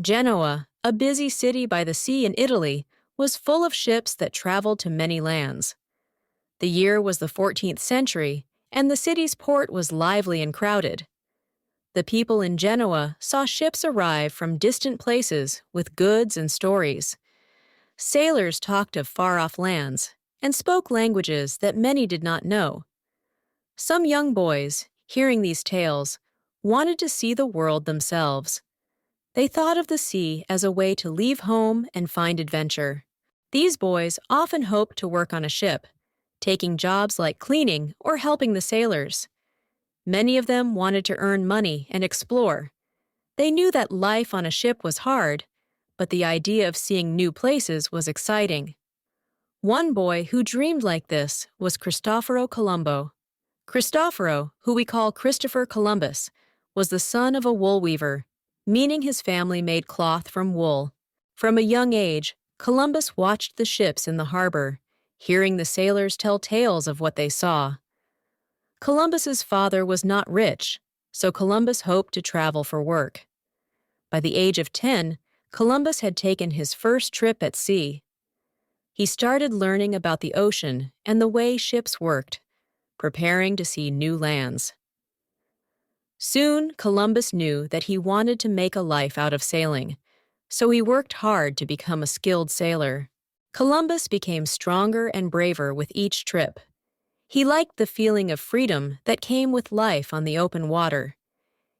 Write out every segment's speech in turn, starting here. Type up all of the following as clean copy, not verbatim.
Genoa, a busy city by the sea in Italy, was full of ships that traveled to many lands. The year was the 14th century, and the city's port was lively and crowded. The people in Genoa saw ships arrive from distant places with goods and stories. Sailors talked of far-off lands and spoke languages that many did not know. Some young boys, hearing these tales, wanted to see the world themselves. They thought of the sea as a way to leave home and find adventure. These boys often hoped to work on a ship, taking jobs like cleaning or helping the sailors. Many of them wanted to earn money and explore. They knew that life on a ship was hard, but the idea of seeing new places was exciting. One boy who dreamed like this was Cristoforo Colombo. Cristoforo, who we call Christopher Columbus, was the son of a wool weaver, meaning his family made cloth from wool. From a young age, Columbus watched the ships in the harbor, hearing the sailors tell tales of what they saw. Columbus's father was not rich, so Columbus hoped to travel for work. By the age of 10, Columbus had taken his first trip at sea. He started learning about the ocean and the way ships worked, preparing to see new lands. Soon, Columbus knew that he wanted to make a life out of sailing, so he worked hard to become a skilled sailor. Columbus became stronger and braver with each trip. He liked the feeling of freedom that came with life on the open water.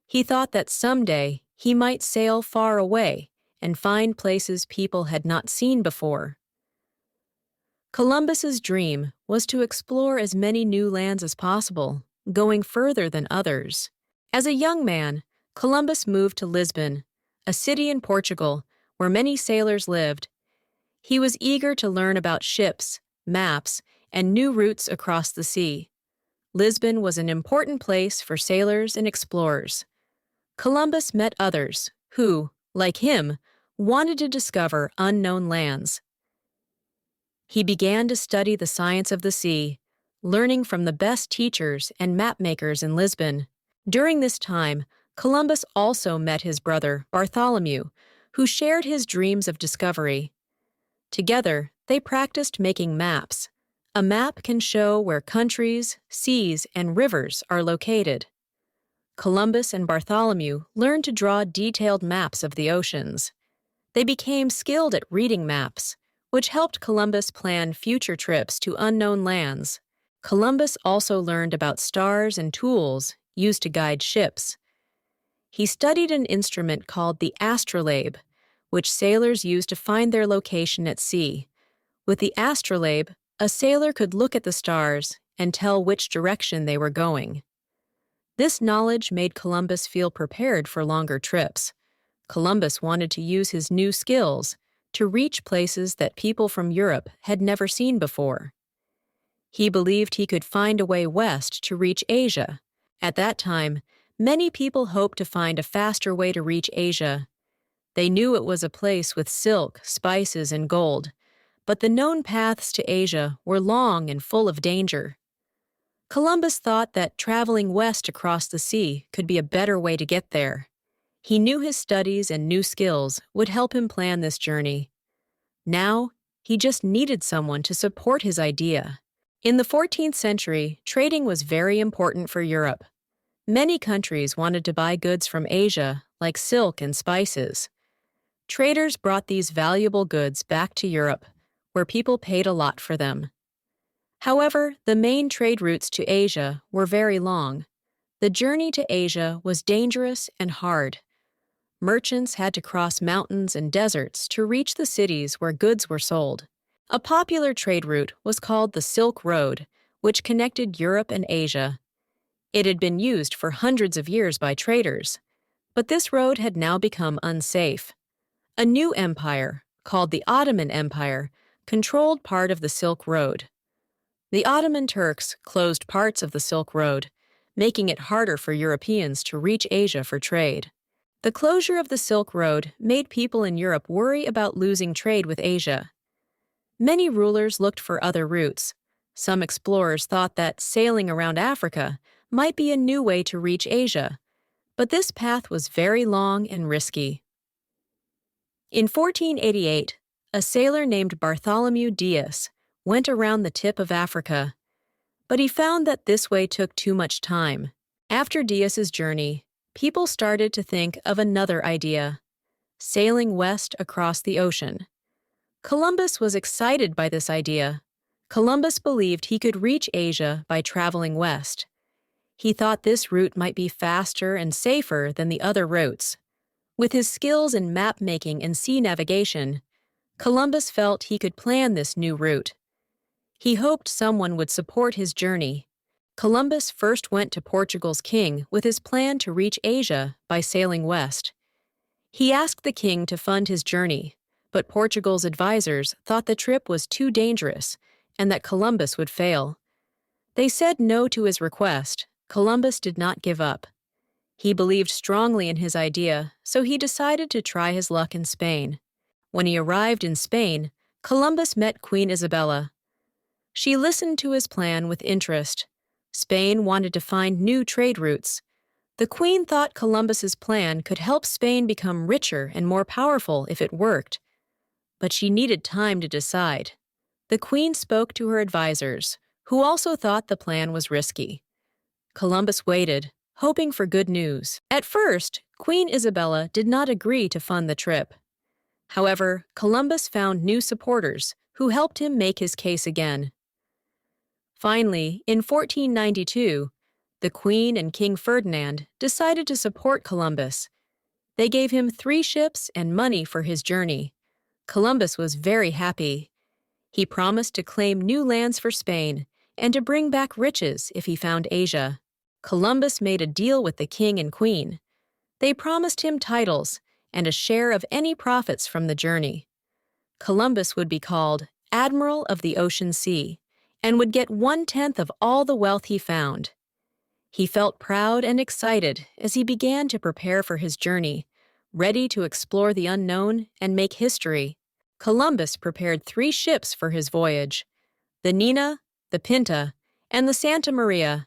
He thought that someday he might sail far away and find places people had not seen before. Columbus's dream was to explore as many new lands as possible, going further than others. As a young man, Columbus moved to Lisbon, a city in Portugal where many sailors lived. He was eager to learn about ships, maps, and new routes across the sea. Lisbon was an important place for sailors and explorers. Columbus met others who, like him, wanted to discover unknown lands. He began to study the science of the sea, learning from the best teachers and mapmakers in Lisbon. During this time, Columbus also met his brother, Bartholomew, who shared his dreams of discovery. Together, they practiced making maps. A map can show where countries, seas, and rivers are located. Columbus and Bartholomew learned to draw detailed maps of the oceans. They became skilled at reading maps, which helped Columbus plan future trips to unknown lands. Columbus also learned about stars and tools used to guide ships. He studied an instrument called the astrolabe, which sailors used to find their location at sea. With the astrolabe, a sailor could look at the stars and tell which direction they were going. This knowledge made Columbus feel prepared for longer trips. Columbus wanted to use his new skills to reach places that people from Europe had never seen before. He believed he could find a way west to reach Asia. At that time, many people hoped to find a faster way to reach Asia. They knew it was a place with silk, spices, and gold, but the known paths to Asia were long and full of danger. Columbus thought that traveling west across the sea could be a better way to get there. He knew his studies and new skills would help him plan this journey. Now, he just needed someone to support his idea. In the 14th century, trading was very important for Europe. Many countries wanted to buy goods from Asia, like silk and spices. Traders brought these valuable goods back to Europe, where people paid a lot for them. However, the main trade routes to Asia were very long. The journey to Asia was dangerous and hard. Merchants had to cross mountains and deserts to reach the cities where goods were sold. A popular trade route was called the Silk Road, which connected Europe and Asia. It had been used for hundreds of years by traders, but this road had now become unsafe. A new empire, called the Ottoman Empire, controlled part of the Silk Road. The Ottoman Turks closed parts of the Silk Road, making it harder for Europeans to reach Asia for trade. The closure of the Silk Road made people in Europe worry about losing trade with Asia. Many rulers looked for other routes. Some explorers thought that sailing around Africa might be a new way to reach Asia, but this path was very long and risky. In 1488, a sailor named Bartholomew Diaz went around the tip of Africa, but he found that this way took too much time. After Diaz's journey, people started to think of another idea: sailing west across the ocean. Columbus was excited by this idea. Columbus believed he could reach Asia by traveling west. He thought this route might be faster and safer than the other routes. With his skills in map-making and sea navigation, Columbus felt he could plan this new route. He hoped someone would support his journey. Columbus first went to Portugal's king with his plan to reach Asia by sailing west. He asked the king to fund his journey, but Portugal's advisors thought the trip was too dangerous and that Columbus would fail. They said no to his request. Columbus did not give up. He believed strongly in his idea, so he decided to try his luck in Spain. When he arrived in Spain, Columbus met Queen Isabella. She listened to his plan with interest. Spain wanted to find new trade routes. The Queen thought Columbus's plan could help Spain become richer and more powerful if it worked. But she needed time to decide. The Queen spoke to her advisors, who also thought the plan was risky. Columbus waited, hoping for good news. At first, Queen Isabella did not agree to fund the trip. However, Columbus found new supporters who helped him make his case again. Finally, in 1492, the Queen and King Ferdinand decided to support Columbus. They gave him 3 ships and money for his journey. Columbus was very happy. He promised to claim new lands for Spain and to bring back riches if he found Asia. Columbus made a deal with the king and queen. They promised him titles and a share of any profits from the journey. Columbus would be called Admiral of the Ocean Sea and would get 1/10 of all the wealth he found. He felt proud and excited as he began to prepare for his journey, ready to explore the unknown and make history. Columbus prepared 3 ships for his voyage: the Nina, the Pinta, and the Santa Maria.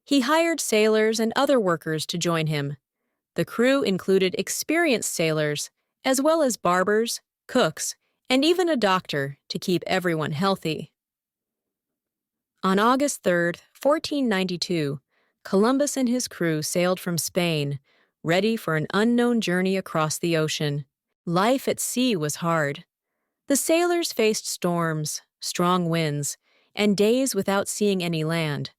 He hired sailors and other workers to join him. The crew included experienced sailors, as well as barbers, cooks, and even a doctor to keep everyone healthy. On August 3, 1492, Columbus and his crew sailed from Spain, ready for an unknown journey across the ocean. Life at sea was hard. The sailors faced storms, strong winds, and days without seeing any land.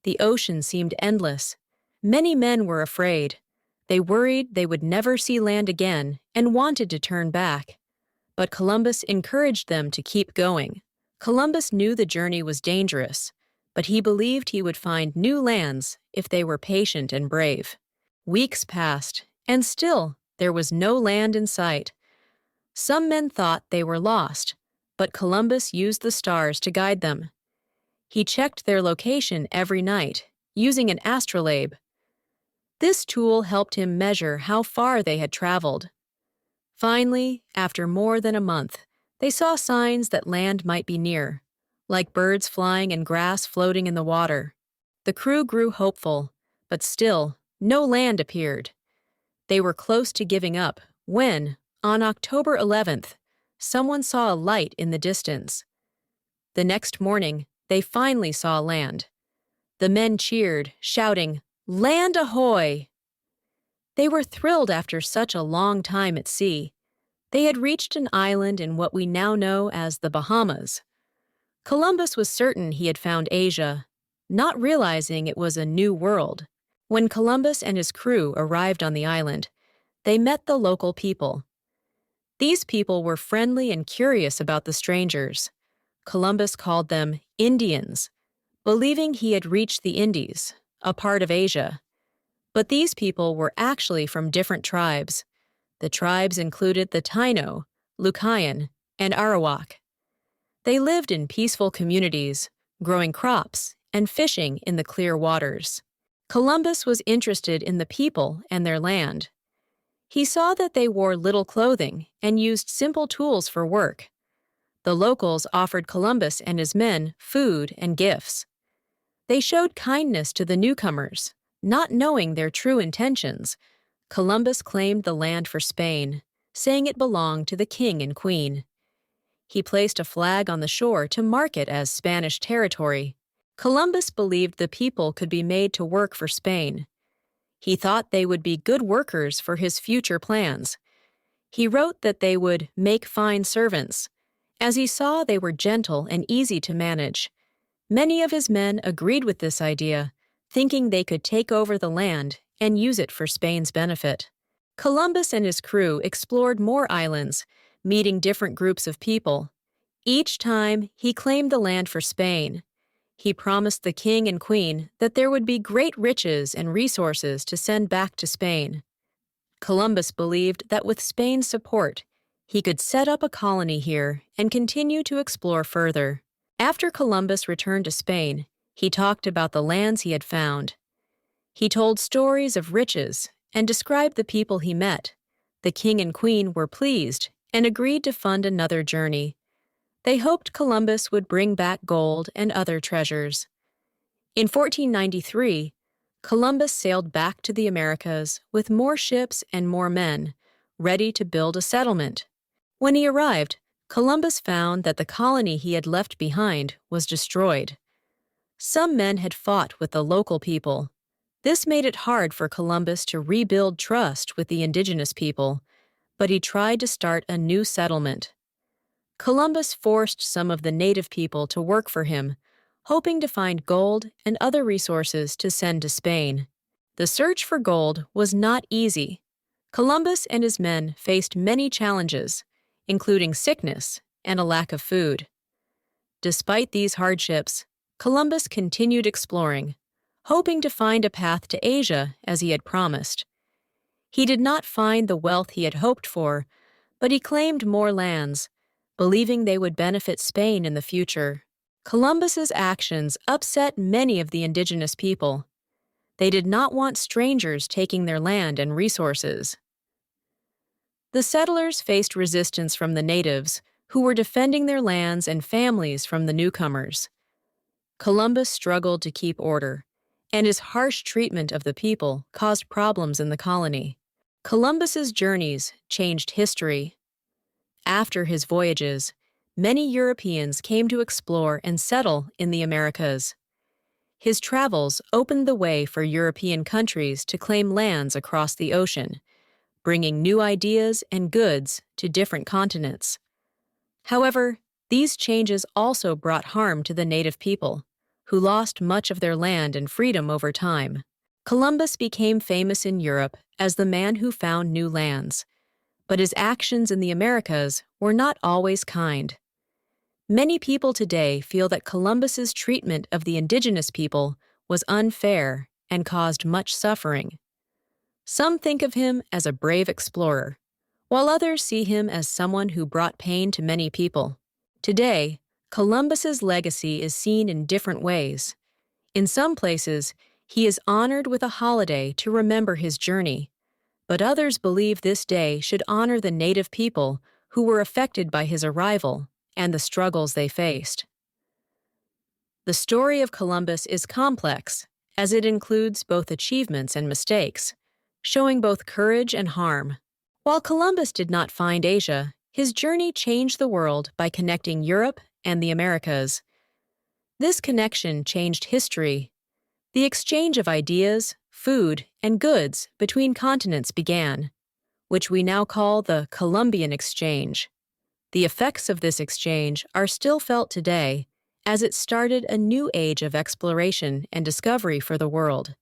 The ocean seemed endless. Many men were afraid. They worried they would never see land again and wanted to turn back. But Columbus encouraged them to keep going. Columbus knew the journey was dangerous, but he believed he would find new lands if they were patient and brave. Weeks passed, and still there was no land in sight. Some men thought they were lost, but Columbus used the stars to guide them. He checked their location every night, using an astrolabe. This tool helped him measure how far they had traveled. Finally, after more than a month, they saw signs that land might be near, like birds flying and grass floating in the water. The crew grew hopeful, but still, no land appeared. They were close to giving up when, on October 11th, someone saw a light in the distance. The next morning, they finally saw land. The men cheered, shouting, "Land ahoy!" They were thrilled after such a long time at sea. They had reached an island in what we now know as the Bahamas. Columbus was certain he had found Asia, not realizing it was a new world. When Columbus and his crew arrived on the island, they met the local people. These people were friendly and curious about the strangers. Columbus called them Indians, believing he had reached the Indies, a part of Asia. But these people were actually from different tribes. The tribes included the Taino, Lucayan, and Arawak. They lived in peaceful communities, growing crops and fishing in the clear waters. Columbus was interested in the people and their land. He saw that they wore little clothing and used simple tools for work. The locals offered Columbus and his men food and gifts. They showed kindness to the newcomers, not knowing their true intentions. Columbus claimed the land for Spain. saying it belonged to the king and queen. He placed a flag on the shore to mark it as Spanish territory. Columbus believed the people could be made to work for Spain. He thought they would be good workers for his future plans. He wrote that they would make fine servants, as he saw they were gentle and easy to manage. Many of his men agreed with this idea, thinking they could take over the land and use it for Spain's benefit. Columbus and his crew explored more islands, meeting different groups of people. Each time, he claimed the land for Spain. He promised the king and queen that there would be great riches and resources to send back to Spain. Columbus believed that with Spain's support, he could set up a colony here and continue to explore further. After Columbus returned to Spain, he talked about the lands he had found. He told stories of riches and described the people he met. The king and queen were pleased and agreed to fund another journey. They hoped Columbus would bring back gold and other treasures. In 1493, Columbus sailed back to the Americas with more ships and more men, ready to build a settlement. When he arrived, Columbus found that the colony he had left behind was destroyed. Some men had fought with the local people. This made it hard for Columbus to rebuild trust with the indigenous people, but he tried to start a new settlement. Columbus forced some of the native people to work for him, hoping to find gold and other resources to send to Spain. The search for gold was not easy. Columbus and his men faced many challenges, including sickness and a lack of food. Despite these hardships, Columbus continued exploring, hoping to find a path to Asia as he had promised. He did not find the wealth he had hoped for, but he claimed more lands, believing they would benefit Spain in the future. Columbus's actions upset many of the indigenous people. They did not want strangers taking their land and resources. The settlers faced resistance from the natives, who were defending their lands and families from the newcomers. Columbus struggled to keep order, and his harsh treatment of the people caused problems in the colony. Columbus's journeys changed history. After his voyages, many Europeans came to explore and settle in the Americas. His travels opened the way for European countries to claim lands across the ocean, bringing new ideas and goods to different continents. However, these changes also brought harm to the native people, who lost much of their land and freedom over time. Columbus became famous in Europe as the man who found new lands, but his actions in the Americas were not always kind. Many people today feel that Columbus's treatment of the indigenous people was unfair and caused much suffering. Some think of him as a brave explorer, while others see him as someone who brought pain to many people. Today, Columbus's legacy is seen in different ways. In some places, he is honored with a holiday to remember his journey, but others believe this day should honor the native people who were affected by his arrival and the struggles they faced. The story of Columbus is complex, as it includes both achievements and mistakes, showing both courage and harm. While Columbus did not find Asia, his journey changed the world by connecting Europe and the Americas. This connection changed history. The exchange of ideas, food, and goods between continents began, which we now call the Columbian Exchange. The effects of this exchange are still felt today, as it started a new age of exploration and discovery for the world.